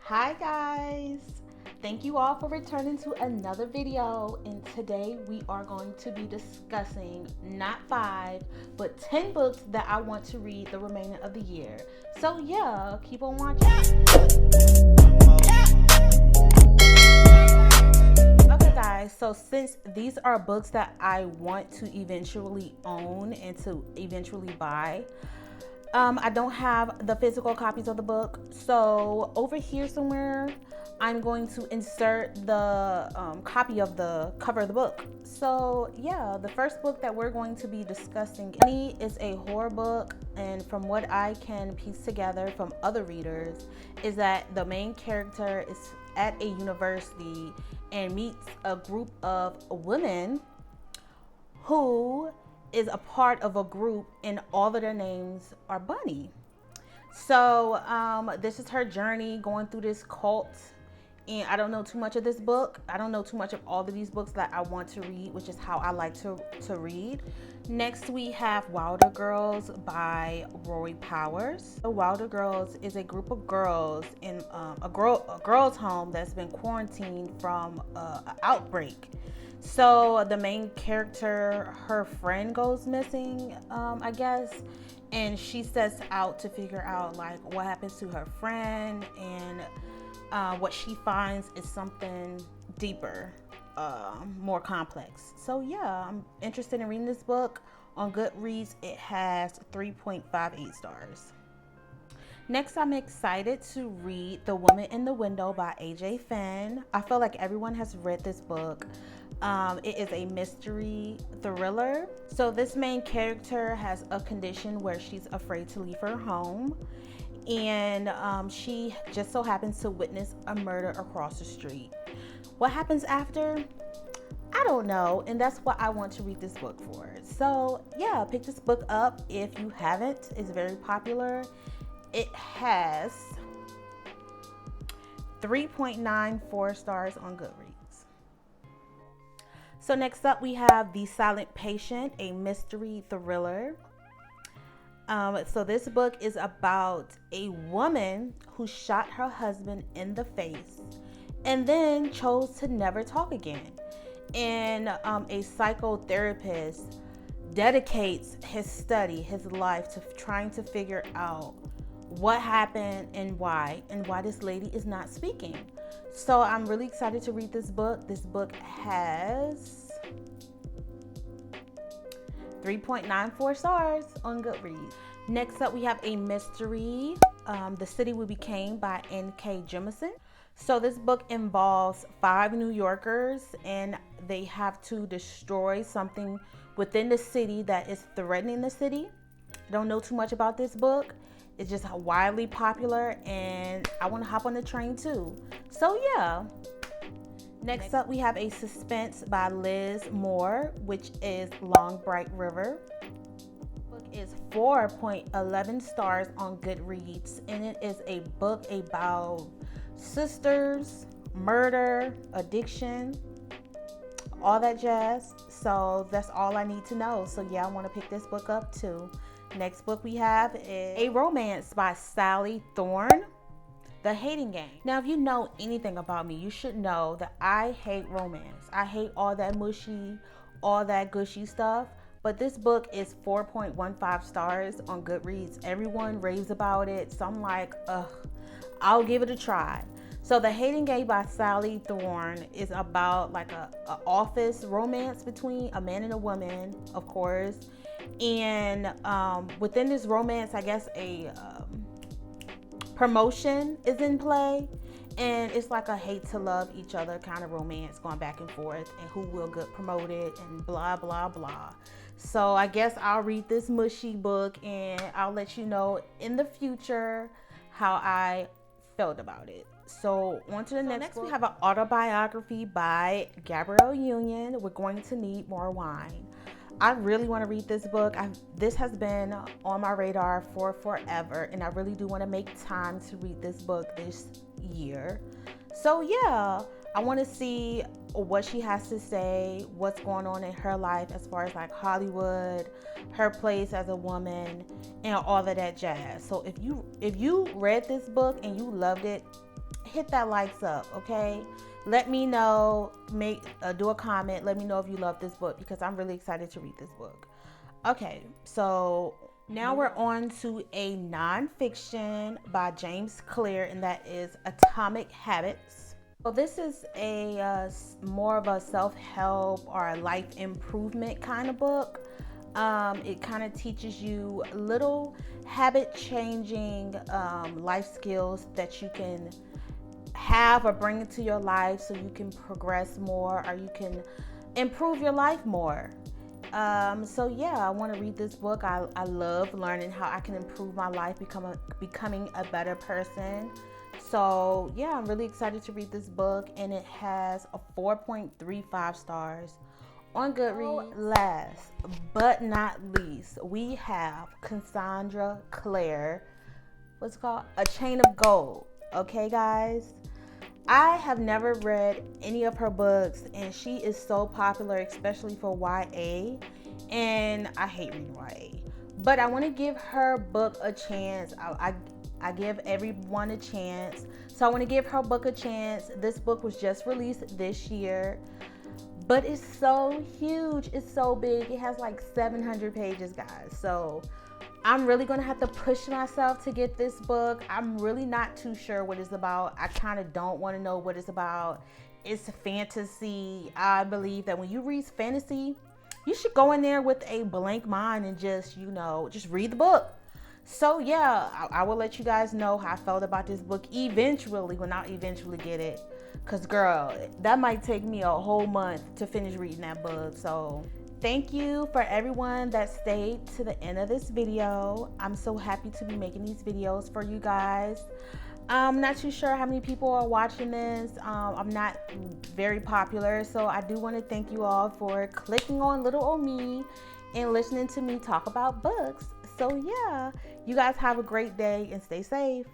Hi guys, thank you all for returning to another video, and today we are going to be discussing not 5 but 10 books that I want to read the remainder of the year. So yeah, keep on watching. Okay guys, so since these are books that I want to eventually own and to eventually buy, I don't have the physical copies of the book, so over here somewhere, I'm going to insert the copy of the cover of the book. So yeah, the first book that we're going to be discussing is a horror book, and from what I can piece together from other readers, is that the main character is at a university and meets a group of women who is a part of a group and all of their names are Bunny. So this is her journey going through this cult. And I don't know too much of this book. I don't know too much of all of these books that I want to read, which is how I like to read. Next, we have Wilder Girls by Rory Powers. The Wilder Girls is a group of girls in a girls' home that's been quarantined from an outbreak. So the main character, her friend goes missing, I guess, and she sets out to figure out like what happens to her friend, and what she finds is something deeper, more complex. So yeah, I'm interested in reading this book. On Goodreads, it has 3.58 stars. Next, I'm excited to read The Woman in the Window by AJ Finn. I feel like everyone has read this book. It is a mystery thriller. So this main character has a condition where she's afraid to leave her home, and she just so happens to witness a murder across the street. What happens after? I don't know, and that's what I want to read this book for. So yeah, pick this book up if you haven't. It's very popular. It has 3.94 stars on Goodreads. So next up, we have The Silent Patient, a mystery thriller. So this book is about a woman who shot her husband in the face and then chose to never talk again. And a psychotherapist dedicates his life to trying to figure out what happened and why this lady is not speaking. So I'm really excited to read this book. This book has 3.94 stars on Goodreads. Next up, we have a mystery, The City We Became by N.K. Jemisin. So this book involves 5 New Yorkers, and they have to destroy something within the city that is threatening the city. I don't know too much about this book. It's just widely popular, and I want to hop on the train too. So yeah. Next up, we have a suspense by Liz Moore, which is Long Bright River. The book is 4.11 stars on Goodreads, and it is a book about sisters, murder, addiction, all that jazz. So that's all I need to know. So yeah, I want to pick this book up too. Next book we have is A Romance by Sally Thorne, The Hating Game. Now, if you know anything about me, you should know that I hate romance. I hate all that mushy, all that gushy stuff. But this book is 4.15 stars on Goodreads. Everyone raves about it. So I'm like, ugh, I'll give it a try. So The Hating Game by Sally Thorne is about like a office romance between a man and a woman, of course. And within this romance, I guess a promotion is in play, and it's like a hate to love each other kind of romance going back and forth, and who will get promoted and blah blah blah. So I guess I'll read this mushy book, and I'll let you know in the future how I felt about it. So on to the next book. We have an autobiography by Gabrielle Union, We're Going to Need More Wine. I really want to read this book. This has been on my radar for forever, and I really do want to make time to read this book this year. So yeah, I want to see what she has to say, what's going on in her life as far as like Hollywood, her place as a woman, and all of that jazz. So if you read this book and you loved it, hit that likes up, okay? Let me know, do a comment, let me know if you love this book, because I'm really excited to read this book. Okay, so now we're on to a nonfiction by James Clear, and that is Atomic Habits. So this is a more of a self-help or a life improvement kind of book. It kind of teaches you little habit-changing life skills that you can have or bring into your life so you can progress more or you can improve your life more. So yeah, I want to read this book. I love learning how I can improve my life, becoming a better person. So yeah, I'm really excited to read this book, and it has a 4.35 stars on Goodreads. Last but not least, we have Cassandra Clare. What's it called? A Chain of Gold. Okay, guys. I have never read any of her books, and she is so popular, especially for YA, and I hate reading YA. But I want to give her book a chance. I give everyone a chance. So I want to give her book a chance. This book was just released this year, but it's so huge. It's so big. It has like 700 pages, guys. So I'm really going to have to push myself to get this book. I'm really not too sure what it's about. I kind of don't want to know what it's about. It's fantasy. I believe that when you read fantasy, you should go in there with a blank mind and just read the book. So yeah, I will let you guys know how I felt about this book eventually, when I eventually get it. Because girl, that might take me a whole month to finish reading that book. So thank you for everyone that stayed to the end of this video. I'm so happy to be making these videos for you guys. I'm not too sure how many people are watching this. I'm not very popular, so I do want to thank you all for clicking on little old me and listening to me talk about books. So yeah, you guys have a great day and stay safe.